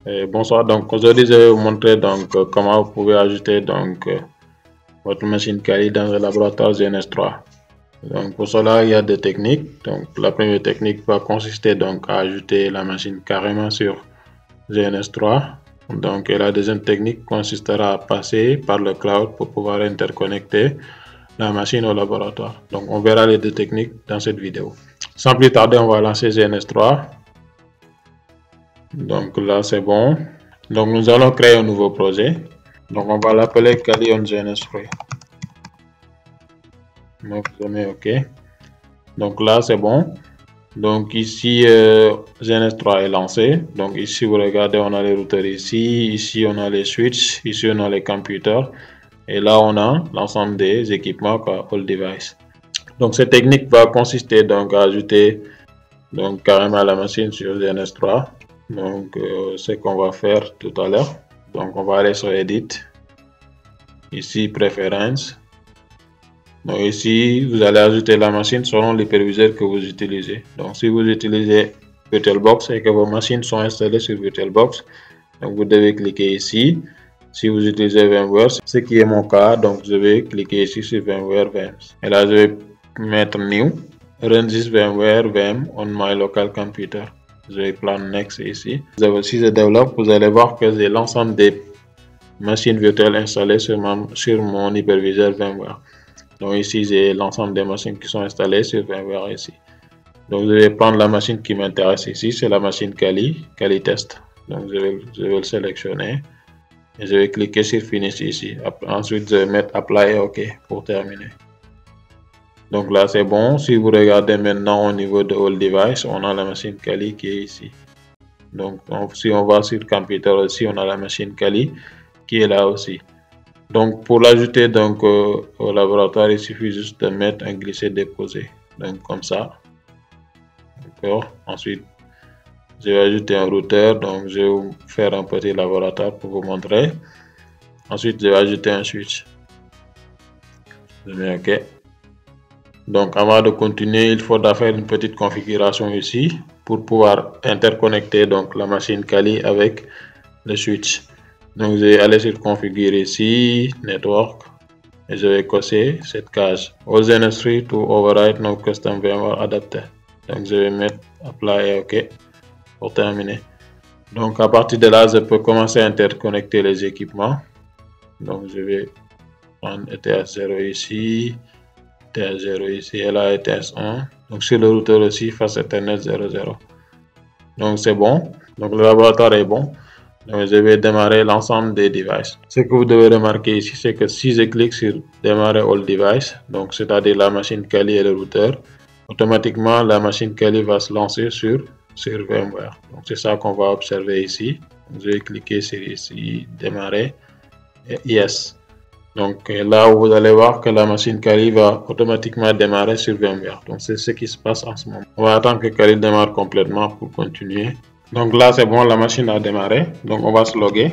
Bonsoir, donc aujourd'hui je vais vous montrer comment vous pouvez ajouter votre machine Kali dans le laboratoire GNS3. Donc pour cela il y a des techniques. Donc la première technique va consister à ajouter la machine carrément sur GNS3. Donc et la deuxième technique consistera à passer par le cloud pour pouvoir interconnecter la machine au laboratoire. Donc on verra les deux techniques dans cette vidéo. Sans plus tarder, on va lancer GNS3. Donc là c'est bon. Donc nous allons créer un nouveau projet. Donc on va l'appeler Kali on GNS3. Donc je mets OK. Donc là c'est bon. Donc ici GNS3 est lancé. Donc ici vous regardez, on a les routeurs ici. Ici on a les switches. Ici on a les computers. Et là on a l'ensemble des équipements all device. Donc cette technique va consister à ajouter carrément la machine sur GNS3. Donc ce qu'on va faire tout à l'heure. Donc on va aller sur Edit. Ici Préférences. Donc ici vous allez ajouter la machine selon l'hyperviseur que vous utilisez. Donc si vous utilisez VirtualBox et que vos machines sont installées sur VirtualBox, donc vous devez cliquer ici. Si vous utilisez VMware, ce qui est mon cas, donc je vais cliquer ici sur VMware VMs. Et là je vais mettre New, Run this VMware VM on my local computer. Je vais prendre Next ici. Si je développe, vous allez voir que j'ai l'ensemble des machines virtuelles installées sur mon hyperviseur VMware. Donc ici j'ai l'ensemble des machines qui sont installées sur VMware ici. Donc je vais prendre la machine qui m'intéresse ici, c'est la machine Kali Test. Donc je vais le sélectionner et je vais cliquer sur Finish ici. Ensuite je vais mettre Apply et OK pour terminer. Donc là c'est bon. Si vous regardez maintenant au niveau de All Device, on a la machine Kali qui est ici. Donc si on va sur Computer aussi, on a la machine Kali qui est là aussi. Donc pour l'ajouter au laboratoire, il suffit juste de mettre un glisser-déposer. Donc comme ça. D'accord. Ensuite, je vais ajouter un routeur. Donc je vais vous faire un petit laboratoire pour vous montrer. Ensuite, je vais ajouter un switch. Je mets OK. Donc avant de continuer, il faudra faire une petite configuration ici pour pouvoir interconnecter la machine Kali avec le switch. Donc je vais aller sur configurer ici, network, et je vais cocher cette case. All GNS3 to override no custom VMware adapter. Donc je vais mettre apply et OK pour terminer. Donc à partir de là, je peux commencer à interconnecter les équipements. Donc je vais prendre ETH0 ici, ETH0 ici et là ETH1. Donc sur le routeur aussi, face Ethernet 00. Donc c'est bon. Donc le laboratoire est bon. Donc je vais démarrer l'ensemble des devices. Ce que vous devez remarquer ici, c'est que si je clique sur démarrer all device, donc c'est-à-dire la machine Kali et le routeur, automatiquement la machine Kali va se lancer sur VMware. Donc c'est ça qu'on va observer ici. Donc, je vais cliquer sur ici démarrer et yes. Donc là vous allez voir que la machine Kali va automatiquement démarrer sur VMware. Donc c'est ce qui se passe en ce moment. On va attendre que Kali démarre complètement pour continuer. Donc là c'est bon, la machine a démarré. Donc on va se loguer.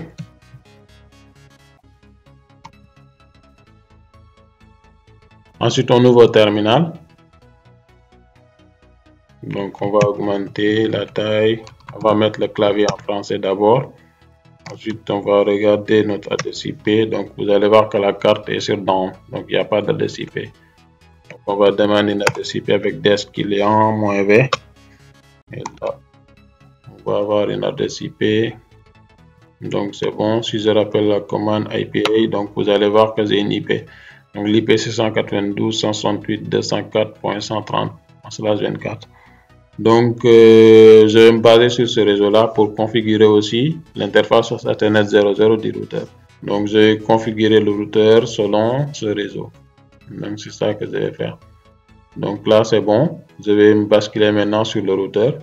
Ensuite on ouvre le terminal. Donc on va augmenter la taille. On va mettre le clavier en français d'abord. Ensuite on va regarder notre adresse IP. Donc vous allez voir que la carte est sur down. Donc il n'y a pas d'adresse IP. Donc on va demander une adresse IP avec des clients -v. Et là on va avoir une adresse IP. Donc c'est bon. Si je rappelle la commande IPA, donc vous allez voir que j'ai une IP. Donc l'IP c'est 192.168.230.130/24. Donc je vais me baser sur ce réseau là pour configurer aussi l'interface Ethernet 00 du routeur. Donc je vais configurer le routeur selon ce réseau. Donc c'est ça que je vais faire. Donc là c'est bon. Je vais me basculer maintenant sur le routeur.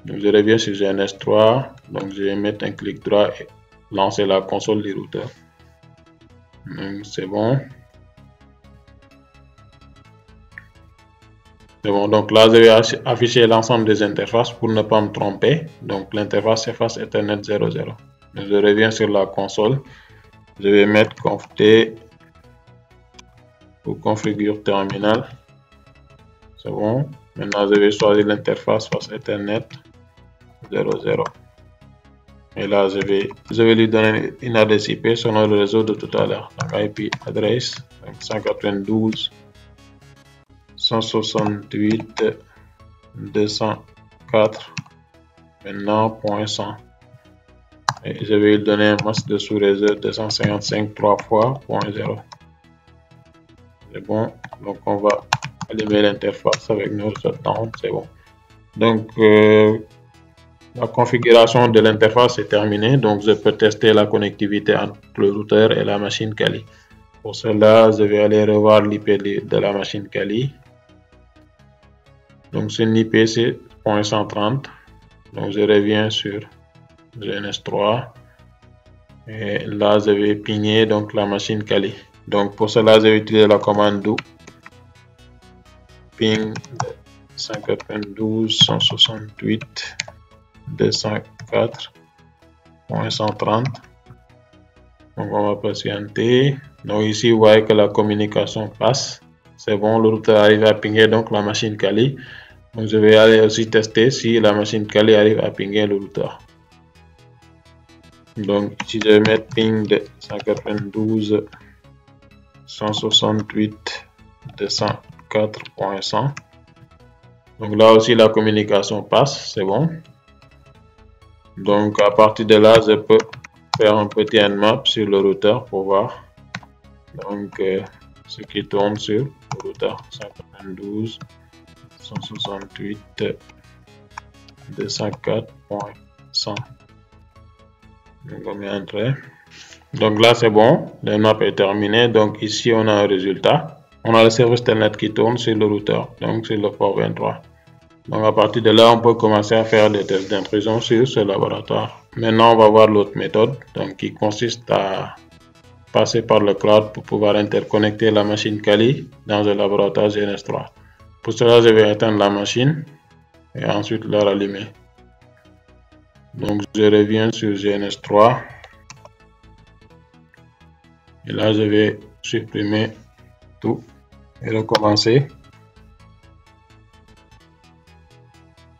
Donc je reviens sur GNS3. Donc je vais mettre un clic droit et lancer la console du routeur. Donc c'est bon. C'est bon. Donc là je vais afficher l'ensemble des interfaces pour ne pas me tromper. Donc l'interface c'est face Ethernet 00. Donc, je reviens sur la console. Je vais mettre conft pour configure terminal. C'est bon. Maintenant je vais choisir l'interface face Ethernet 00. Et là, je vais lui donner une adresse IP selon le réseau de tout à l'heure. Donc, IP adresse 192 168 204 maintenant .100. Et je vais lui donner un masque de sous-réseau 255 3 fois .0. C'est bon. Donc, on va allumer l'interface avec nos shutdown. C'est bon. Donc, la configuration de l'interface est terminée, donc je peux tester la connectivité entre le routeur et la machine Kali. Pour cela, je vais aller revoir l'IP de la machine Kali. Donc c'est une IP c'est .130. Donc je reviens sur GNS3 et là je vais pigner donc la machine Kali. Donc pour cela, je vais utiliser la commande do ping 592.168.204.130. Donc on va patienter. Donc ici vous voyez que la communication passe. C'est bon, le routeur arrive à pinguer donc la machine Kali. Donc je vais aller aussi tester si la machine Kali arrive à pinguer le routeur. Donc ici je vais mettre ping de 192.168.204.100. Donc là aussi la communication passe, c'est bon. Donc à partir de là, je peux faire un petit nmap sur le routeur pour voir donc ce qui tourne sur le routeur 192.168.204.100. Donc on met entrée. Donc là c'est bon, le nmap est terminé. Donc ici on a un résultat. On a le service Telnet qui tourne sur le routeur, donc sur le port 23. Donc à partir de là, on peut commencer à faire des tests d'intrusion sur ce laboratoire. Maintenant, on va voir l'autre méthode, donc qui consiste à passer par le cloud pour pouvoir interconnecter la machine Kali dans le laboratoire GNS3. Pour cela, je vais éteindre la machine et ensuite la rallumer. Donc je reviens sur GNS3 et là je vais supprimer tout et recommencer.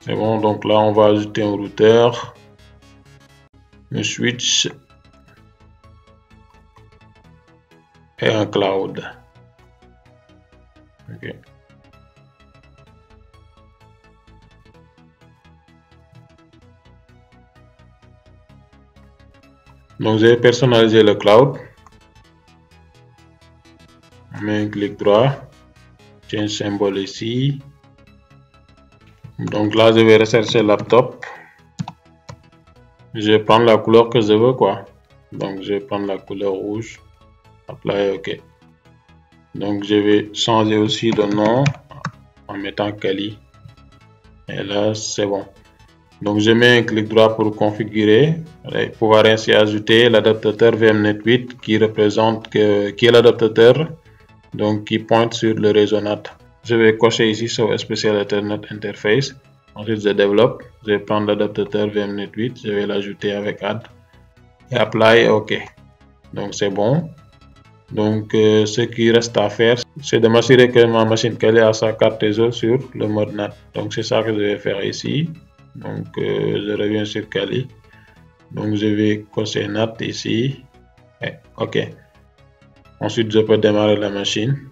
C'est bon, donc là on va ajouter un routeur, un switch et un cloud. Ok. Donc j'ai personnalisé le cloud. On met un clic droit, change symbole ici. Donc là, je vais rechercher laptop. Je vais prendre la couleur que je veux, quoi. Donc, je vais prendre la couleur rouge. Apply, OK. Donc, je vais changer aussi le nom en mettant Kali. Et là, c'est bon. Donc, je mets un clic droit pour configurer et pouvoir ainsi ajouter l'adaptateur VMnet 8 qui représente qui est l'adaptateur donc qui pointe sur le réseau NAT. Je vais cocher ici sur Special Ethernet Interface. Ensuite, je développe. Je vais prendre l'adaptateur VMnet 8. Je vais l'ajouter avec Add. Et Apply, OK. Donc, c'est bon. Donc, ce qui reste à faire, c'est de m'assurer que ma machine Kali a sa carte réseau sur le mode NAT. Donc, c'est ça que je vais faire ici. Donc, je reviens sur Kali. Donc, je vais cocher NAT ici. Et OK. Ensuite, je peux démarrer la machine.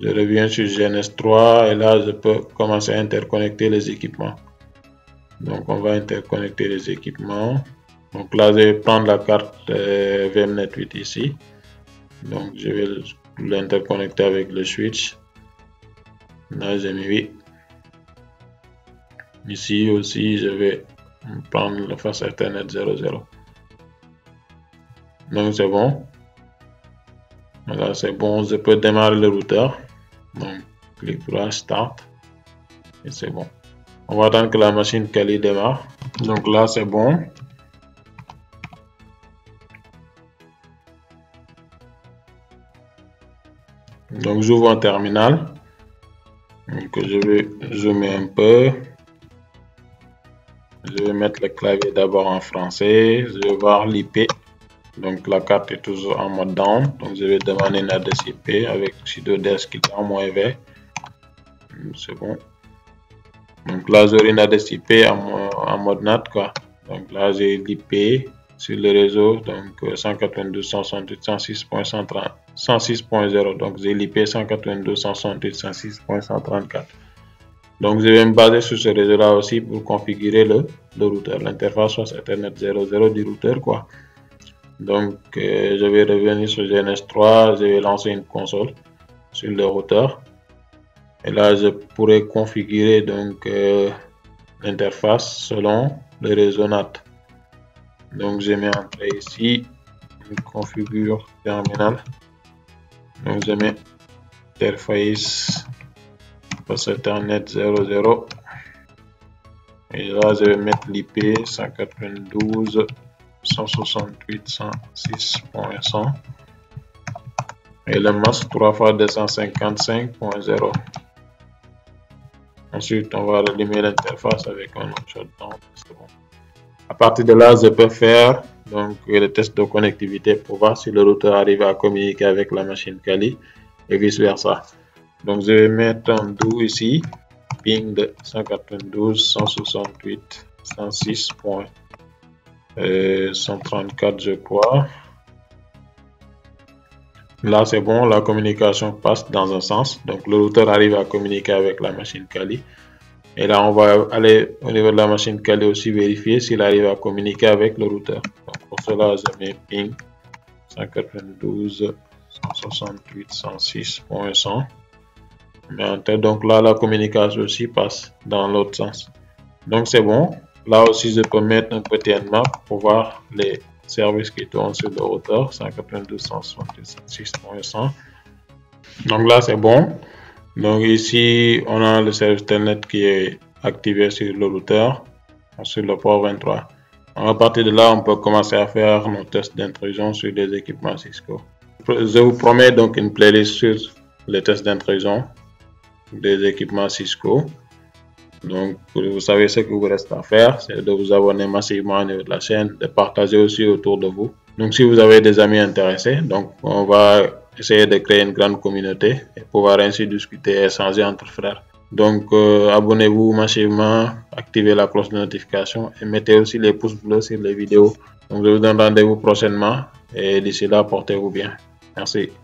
Je reviens sur GNS3 et là, je peux commencer à interconnecter les équipements. Donc, on va interconnecter les équipements. Donc là, je vais prendre la carte VMnet 8 ici. Donc, je vais l'interconnecter avec le switch. Là, j'ai mis oui. Ici aussi, je vais prendre le face Ethernet 00. Donc, c'est bon. Là, c'est bon. Je peux démarrer le routeur. Donc, clic droit, Start. Et c'est bon. On va attendre que la machine Kali démarre. Donc là, c'est bon. Donc, j'ouvre un terminal. Donc, je vais zoomer un peu. Je vais mettre le clavier d'abord en français. Je vais voir l'IP. Donc, la carte est toujours en mode down. Donc, je vais demander une adresse IP avec sudo -v. C'est bon. Donc là, j'aurai une adresse IP en mode NAT, quoi. Donc là, j'ai l'IP sur le réseau, donc 192.168.106.130, donc j'ai l'IP 192.168.106.134. Donc je vais me baser sur ce réseau-là aussi pour configurer le routeur, l'interface soit Ethernet 00 du routeur quoi. Donc je vais revenir sur GNS3, je vais lancer une console sur le routeur. Et là, je pourrais configurer donc l'interface selon le réseau NAT. Donc, je mets entrée ici, je configure terminal. Donc, je mets interface poste Ethernet 00. Et là, je vais mettre l'IP 192.168.106.100. Et le masque 3 fois 255.0. Ensuite, on va allumer l'interface avec un autre shutdown. Bon. À partir de là, je peux faire donc le test de connectivité pour voir si le routeur arrive à communiquer avec la machine Kali et vice versa. Donc, je vais mettre un do ici, ping de 192.168.106.134, je crois. Là, c'est bon, la communication passe dans un sens. Donc, le routeur arrive à communiquer avec la machine Kali. Et là, on va aller au niveau de la machine Kali aussi vérifier s'il arrive à communiquer avec le routeur. Donc, pour cela, je mets ping 192.168.106.100. Donc là, la communication aussi passe dans l'autre sens. Donc, c'est bon. Là aussi, je peux mettre un petit nmap pour voir les services qui tournent sur le routeur 192.168.106.100. Donc là, c'est bon. Donc ici, on a le service Telnet qui est activé sur le routeur, sur le port 23. À partir de là, on peut commencer à faire nos tests d'intrusion sur les équipements Cisco. Je vous promets donc une playlist sur les tests d'intrusion des équipements Cisco. Donc, vous savez ce qu'il vous reste à faire, c'est de vous abonner massivement au niveau de la chaîne, de partager aussi autour de vous. Donc, si vous avez des amis intéressés, donc on va essayer de créer une grande communauté et pouvoir ainsi discuter et échanger entre frères. Donc, abonnez-vous massivement, activez la cloche de notification et mettez aussi les pouces bleus sur les vidéos. Donc, je vous donne rendez-vous prochainement et d'ici là, portez-vous bien. Merci.